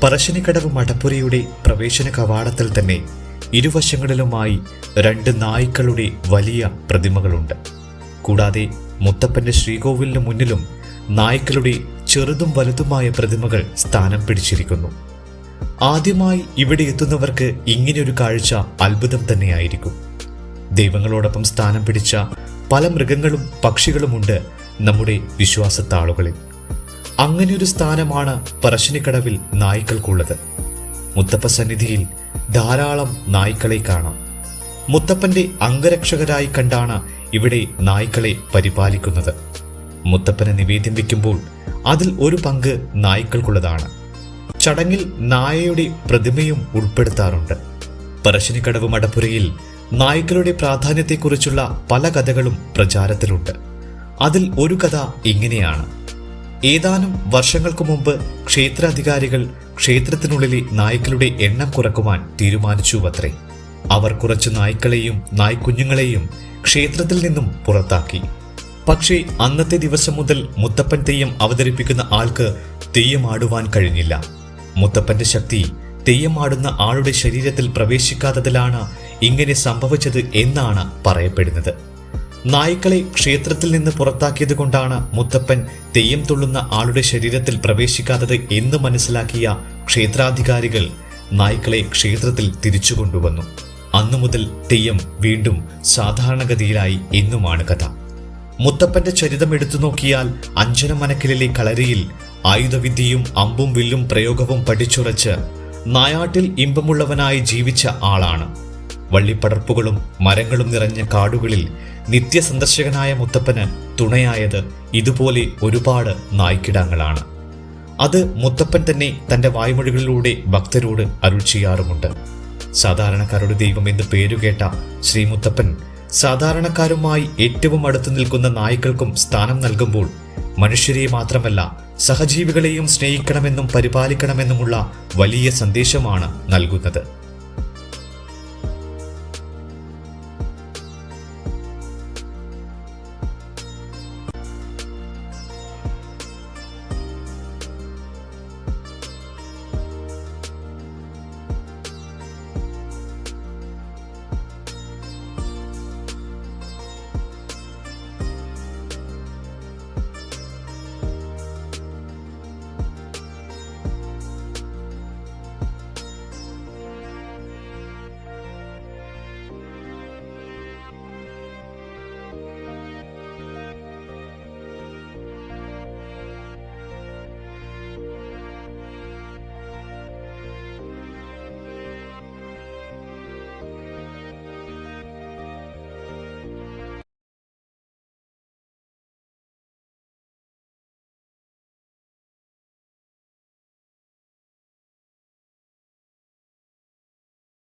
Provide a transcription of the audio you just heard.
പറശ്ശിനിക്കടവ് മടപ്പുരയുടെ പ്രവേശന കവാടത്തിൽ തന്നെ ഇരുവശങ്ങളിലുമായി 2 നായ്ക്കളുടെ വലിയ പ്രതിമകളുണ്ട്. കൂടാതെ മുത്തപ്പന്റെ ശ്രീകോവിലിന് മുന്നിലും നായ്ക്കളുടെ ചെറുതും വലുതുമായ പ്രതിമകൾ സ്ഥാനം പിടിച്ചിരിക്കുന്നു. ആദ്യമായി ഇവിടെ എത്തുന്നവർക്ക് ഇങ്ങനെയൊരു കാഴ്ച അത്ഭുതം തന്നെയായിരിക്കും. ദൈവങ്ങളോടൊപ്പം സ്ഥാനം പിടിച്ച പല മൃഗങ്ങളും പക്ഷികളുമുണ്ട് നമ്മുടെ വിശ്വാസത്താളുകളിൽ. അങ്ങനെയൊരു സ്ഥാനമാണ് പറശ്ശിനിക്കടവിൽ നായ്ക്കൾക്കുള്ളത്. മുത്തപ്പ സന്നിധിയിൽ ധാരാളം നായ്ക്കളെ കാണാം. മുത്തപ്പന്റെ അംഗരക്ഷകരായി കണ്ടാണ് ഇവിടെ നായ്ക്കളെ പരിപാലിക്കുന്നത്. മുത്തപ്പന് നിവേദ്യം വയ്ക്കുമ്പോൾ അതിൽ ഒരു പങ്ക് നായ്ക്കൾക്കുള്ളതാണ്. ചടങ്ങിൽ നായയുടെ പ്രതിമയും ഉൾപ്പെടുത്താറുണ്ട്. പറശ്ശിനിക്കടവ് മടപ്പുരയിൽ നായ്ക്കളുടെ പ്രാധാന്യത്തെക്കുറിച്ചുള്ള പല കഥകളും പ്രചാരത്തിലുണ്ട്. അതിൽ ഒരു കഥ ഇങ്ങനെയാണ്. ഏതാനും വർഷങ്ങൾക്ക് മുമ്പ് ക്ഷേത്രാധികാരികൾ ക്ഷേത്രത്തിനുള്ളിലെ നായ്ക്കളുടെ എണ്ണം കുറക്കുവാൻ തീരുമാനിച്ചുവത്രേ. അവർ കുറച്ച് നായ്ക്കളെയും നായ്ക്കുഞ്ഞുങ്ങളെയും ക്ഷേത്രത്തിൽ നിന്നും പുറത്താക്കി. പക്ഷേ അന്നത്തെ ദിവസം മുതൽ മുത്തപ്പൻ തെയ്യം അവതരിപ്പിക്കുന്ന ആൾക്ക് തെയ്യമാടുവാൻ കഴിഞ്ഞില്ല. മുത്തപ്പന്റെ ശക്തി തെയ്യമാടുന്ന ആളുടെ ശരീരത്തിൽ പ്രവേശിക്കാത്തതിലാണ് ഇങ്ങനെ സംഭവിച്ചത് എന്നാണ് പറയപ്പെടുന്നത്. നായ്ക്കളെ ക്ഷേത്രത്തിൽ നിന്ന് പുറത്താക്കിയത് കൊണ്ടാണ് മുത്തപ്പൻ തെയ്യം തുള്ളുന്ന ആളുടെ ശരീരത്തിൽ പ്രവേശിക്കാത്തത് എന്ന് മനസ്സിലാക്കിയ ക്ഷേത്രാധികാരികൾ നായ്ക്കളെ ക്ഷേത്രത്തിൽ തിരിച്ചു കൊണ്ടുവന്നു. അന്നു മുതൽ തെയ്യം വീണ്ടും സാധാരണഗതിയിലായി എന്നുമാണ് കഥ. മുത്തപ്പന്റെ ചരിതം എടുത്തു നോക്കിയാൽ അഞ്ചനമനക്കിലെ കളരിയിൽ ആയുധവിദ്യയും അമ്പും വില്ലും പ്രയോഗവും പഠിച്ചുറച്ച് നായാട്ടിൽ ഇമ്പമുള്ളവനായി ജീവിച്ച ആളാണ്. വള്ളിപ്പടർപ്പുകളും മരങ്ങളും നിറഞ്ഞ കാടുകളിൽ നിത്യസന്ദർശകനായ മുത്തപ്പന് തുണയായത് ഇതുപോലെ ഒരുപാട് നായ്ക്കിടാങ്ങളാണ്. അത് മുത്തപ്പൻ തന്നെ തന്റെ വായ്മൊഴികളിലൂടെ ഭക്തരോട് അരുൾ ചെയ്യാറുമുണ്ട്. സാധാരണക്കാരുടെ ദൈവം എന്ന് പേരുകേട്ട ശ്രീമുത്തപ്പൻ സാധാരണക്കാരുമായി ഏറ്റവും അടുത്തു നിൽക്കുന്ന നായ്ക്കൾക്കും സ്ഥാനം നൽകുമ്പോൾ മനുഷ്യരെ മാത്രമല്ല സഹജീവികളെയും സ്നേഹിക്കണമെന്നും പരിപാലിക്കണമെന്നുമുള്ള വലിയ സന്ദേശമാണ് നൽകുന്നത്.